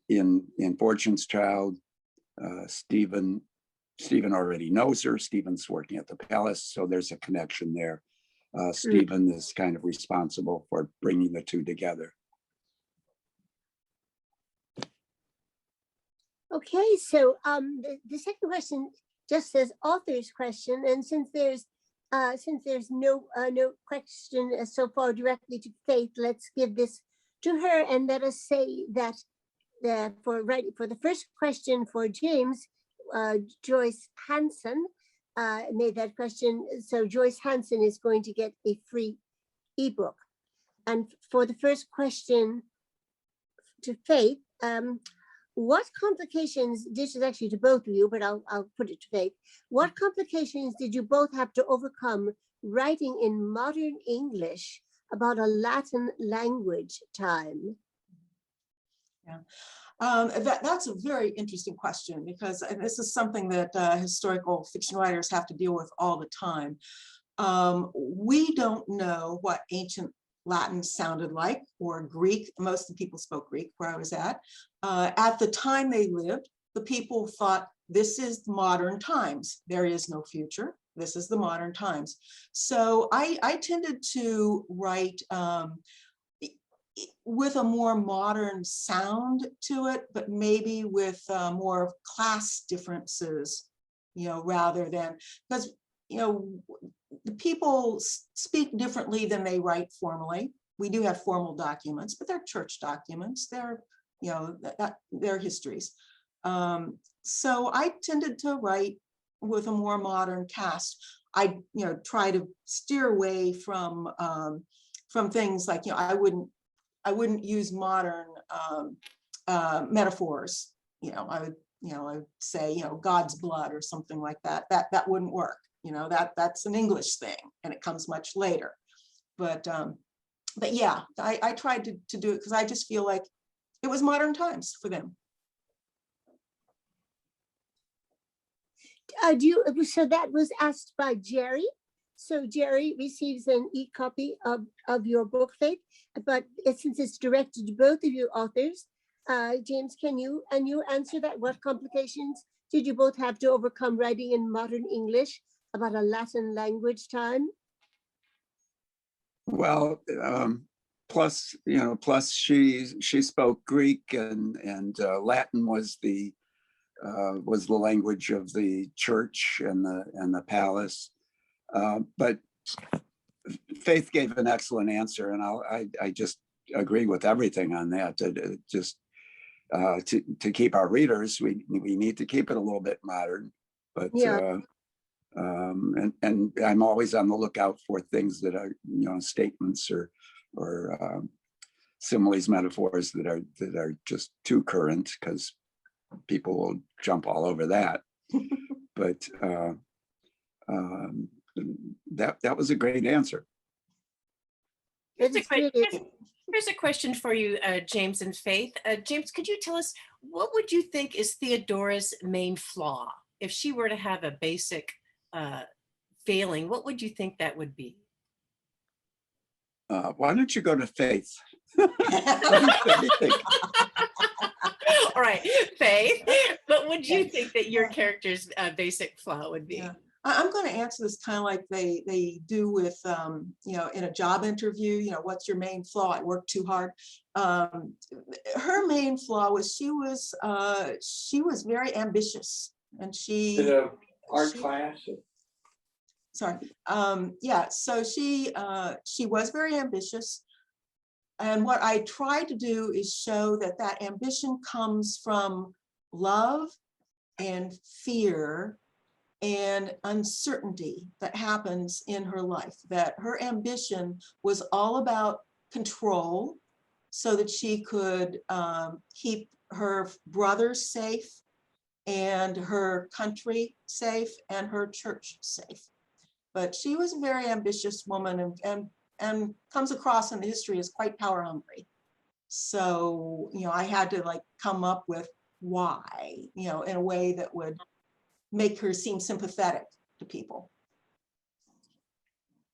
In Fortune's Child, Stephen already knows her. Stephen's working at the palace, so there's a connection there. Stephen is kind of responsible for bringing the 2 together. Okay, so the second question just says author's question, and since there's no question so far directly to Faith, let's give this to her, and let us say that for the first question for James, Joyce Hanson made that question, so Joyce Hanson is going to get a free ebook. And for the first question to Faith, what complications, this is actually to both of you, but I'll put it to Faith. What complications did you both have to overcome writing in modern English about a Latin language time? Yeah, that's a very interesting question, because this is something that historical fiction writers have to deal with all the time. We don't know what ancient Latin sounded like, or Greek. Most of the people spoke Greek where I was at. At the time they lived, the people thought, this is modern times. There is no future. this is the modern times. So I tended to write with a more modern sound to it, but maybe with more of class differences, rather than, because, the people speak differently than they write formally. We do have formal documents, but they're church documents. They're, they're histories. So I tended to write with a more modern cast. I, try to steer away from things like, I wouldn't use modern metaphors. I would say, God's blood or something like that. That wouldn't work. That's an English thing, and it comes much later. But yeah, I tried to do it because I just feel like it was modern times for them. So that was asked by Jerry. So Jerry receives an e-copy of your book, Faith, but since it's directed to both of you authors, James, can you answer that? What complications did you both have to overcome writing in modern English about a Latin language time? Well, plus she spoke Greek, and Latin was the language of the church and the palace. But Faith gave an excellent answer, and I just agree with everything on that. To keep our readers, we need to keep it a little bit modern, but yeah. And I'm always on the lookout for things that are statements or similes, metaphors that are just too current, because people will jump all over that. But that was a great answer. Here's a question for you, James and Faith. James, could you tell us, what would you think is Theodora's main flaw? If she were to have a basic failing, what would you think that would be? Why don't you go to Faith? What do you think? All right, Faith, what would you think that your character's basic flaw would be? Yeah. I'm going to answer this kind of like they do with, in a job interview, what's your main flaw? I work too hard. Her main flaw was she was very ambitious, and she art class. Sorry. Yeah. So she was very ambitious. And what I try to do is show that ambition comes from love and fear and uncertainty that happens in her life, that her ambition was all about control so that she could keep her brothers safe and her country safe and her church safe. But she was a very ambitious woman and comes across in the history as quite power hungry. So, I had to come up with why, in a way that would make her seem sympathetic to people.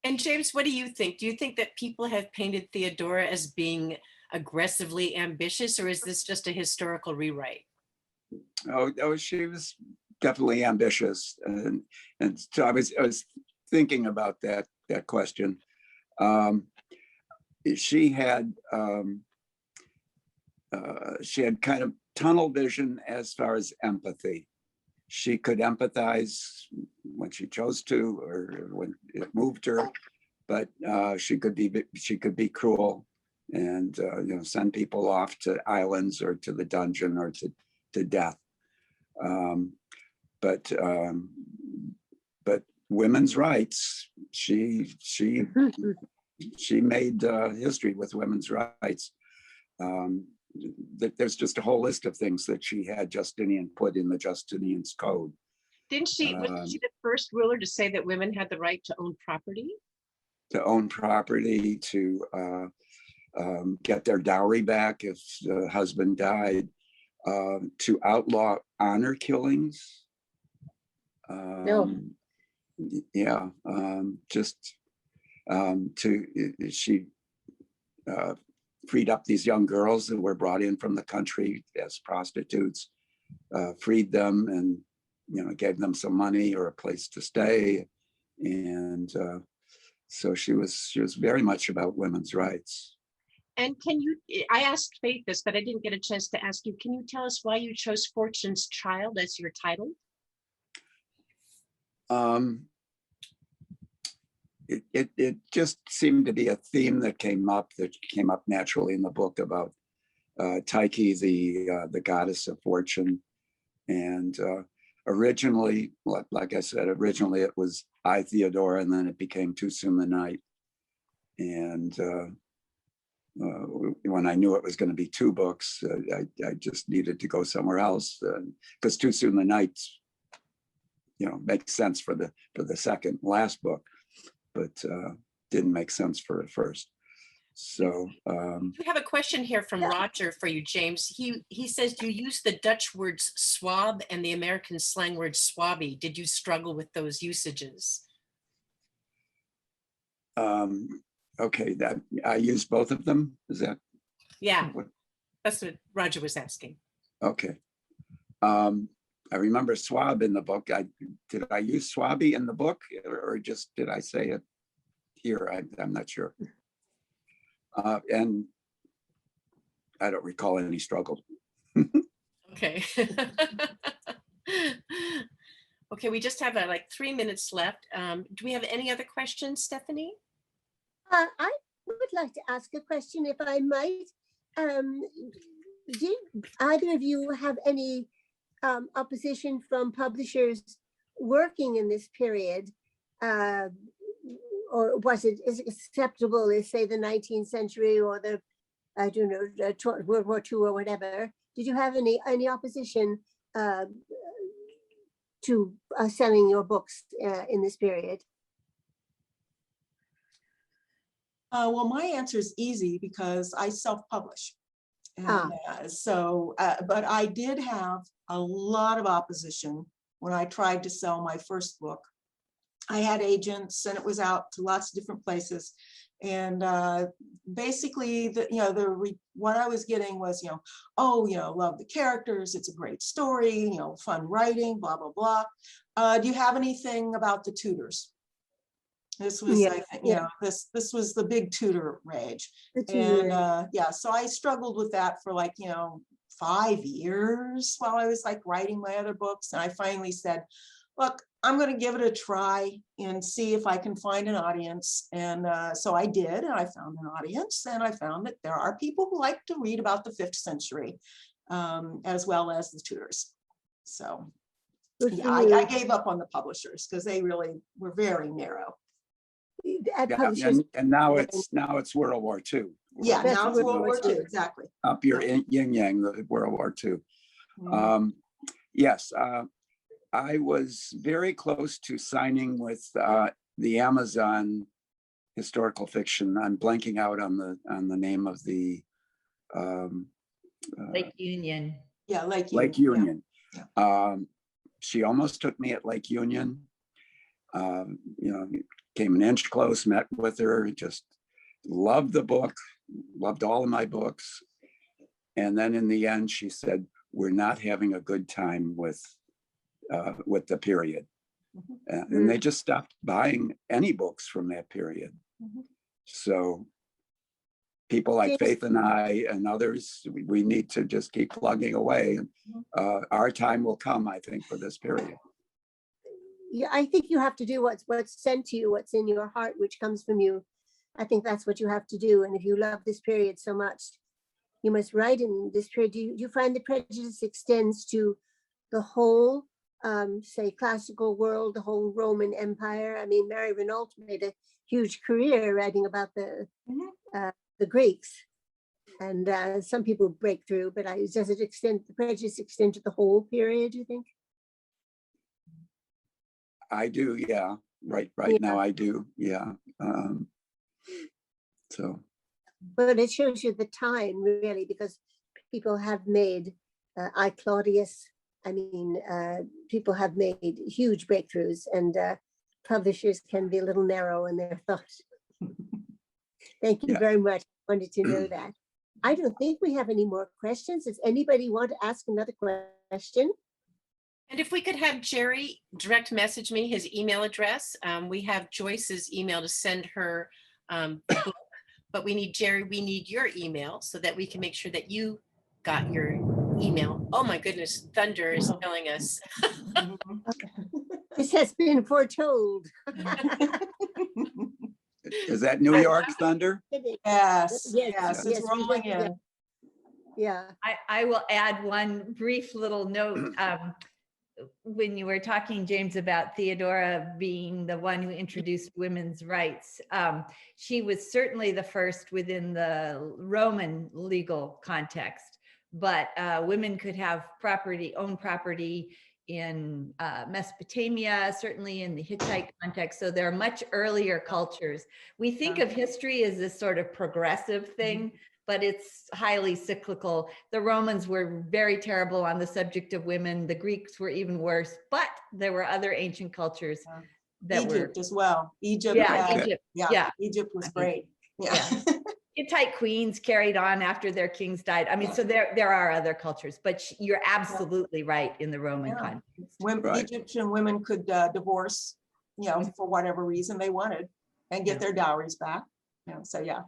And James, what do you think? Do you think that people have painted Theodora as being aggressively ambitious, or is this just a historical rewrite? Oh, she was definitely ambitious, and so I was thinking about that question. She had kind of tunnel vision as far as empathy. She could empathize when she chose to, or when it moved her, but she could be cruel and send people off to islands or to the dungeon or to death. But women's rights, she made history with women's rights. There's just a whole list of things that she had Justinian put in the Justinian's Code. Was she the first ruler to say that women had the right to own property? To own property, to get their dowry back if the husband died, to outlaw honor killings. Yeah, she freed up these young girls that were brought in from the country as prostitutes, freed them and gave them some money or a place to stay, And so she was very much about women's rights. And can you, I asked Faith this, but I didn't get a chance to ask you, can you tell us why you chose Fortune's Child as your title? It just seemed to be a theme that came up naturally in the book about Tyche, the goddess of fortune. And originally, like I said, originally it was I, Theodora, and then it became Too Soon the Night. And when I knew it was going to be two books, I just needed to go somewhere else, because Too Soon the Night, makes sense for the second last book, but didn't make sense for the first. So we have a question here from Roger for you, James. He says you use the Dutch words swab and the American slang word swabby. Did you struggle with those usages? Okay, that I use both of them. Is that? Yeah, that's what Roger was asking. Okay. I remember swab in the book. Did I use swabby in the book, or just did I say it here? I'm not sure. And I don't recall any struggle. Okay. Okay, we just have like 3 minutes left. Do we have any other questions, Stephanie? I would like to ask a question, if I might. Do either of you have any opposition from publishers working in this period? Or was it acceptable as, say, the 19th century or the, I don't know, World War II or whatever? Did you have any opposition to selling your books in this period? Well, my answer is easy because I self-publish. But I did have a lot of opposition when I tried to sell my first book. I had agents and it was out to lots of different places. And basically, what I was getting was, love the characters. It's a great story, fun writing, blah, blah, blah. Do you have anything about the Tudors? This was, I think, this was the big Tudor rage. And so I struggled with that for 5 years while I was writing my other books. And I finally said, look, I'm going to give it a try and see if I can find an audience. And so I did, and I found an audience, and I found that there are people who like to read about the 5th century as well as the Tudors. So yeah, I gave up on the publishers because they really were very narrow. And now it's World War II. Yeah, now it's World War II, exactly. Up your yin yang, the World War II. Mm. Yes, I was very close to signing with the Amazon historical fiction. I'm blanking out on the name of the Lake Union. Yeah, Lake Union. Yeah. She almost took me at Lake Union. Came an inch close, met with her, just loved the book, loved all of my books. And then in the end, she said, we're not having a good time with the period. Mm-hmm. And they just stopped buying any books from that period. Mm-hmm. So people like Faith and I and others, we need to just keep plugging away. Our time will come, I think, for this period. Yeah, I think you have to do what's sent to you, what's in your heart, which comes from you. I think that's what you have to do. And if you love this period so much, you must write in this period. Do you find the prejudice extends to the whole, say, classical world, the whole Roman Empire? I mean, Mary Renault made a huge career writing about the Greeks. And some people break through, but does it extend, the prejudice extend to the whole period, do you think? I do, yeah. Right now I do, yeah. But it shows you the time, really, because people have made, Claudius, people have made huge breakthroughs, and publishers can be a little narrow in their thoughts. Thank you very much. I wanted to know that. I don't think we have any more questions. Does anybody want to ask another question? And if we could have Jerry direct message me his email address. We have Joyce's email to send her book, but we need Jerry, we need your email so that we can make sure that you got your email. Oh my goodness, thunder is killing us. This has been foretold. Is that New York's thunder? Yes, Yes, yes, yes, it's rolling yeah. in. Yeah. I will add one brief little note. When you were talking, James, about Theodora being the one who introduced women's rights, she was certainly the first within the Roman legal context, but women could have own property in Mesopotamia, certainly in the Hittite context. So there are much earlier cultures. We think of history as this sort of progressive thing, but it's highly cyclical. The Romans were very terrible on the subject of women. The Greeks were even worse, but there were other ancient cultures that Egypt as well. Egypt, Egypt. Yeah. Egypt was great. Yeah. Hittite queens carried on after their kings died. I mean, so there are other cultures, but you're absolutely right in the Roman context. Right. Egyptian women could divorce, for whatever reason they wanted, and get their dowries back. So yeah.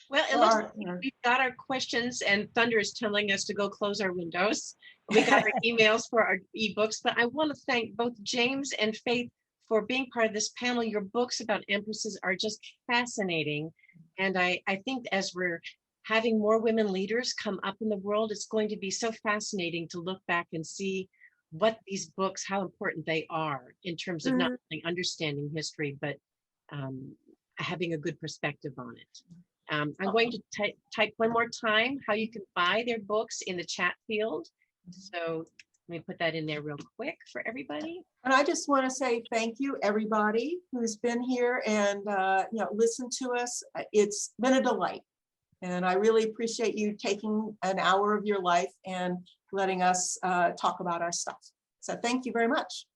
Well, it looks like we've got our questions, and Thunder is telling us to go close our windows. We got our emails for our ebooks, but I want to thank both James and Faith for being part of this panel. Your books about empresses are just fascinating. And I think as we're having more women leaders come up in the world, it's going to be so fascinating to look back and see what these books, how important they are in terms of not only understanding history, but having a good perspective on it. I'm going to type one more time how you can buy their books in the chat field. So let me put that in there real quick for everybody. And I just want to say thank you, everybody who's been here and listened to us. It's been a delight. And I really appreciate you taking an hour of your life and letting us talk about our stuff. So thank you very much.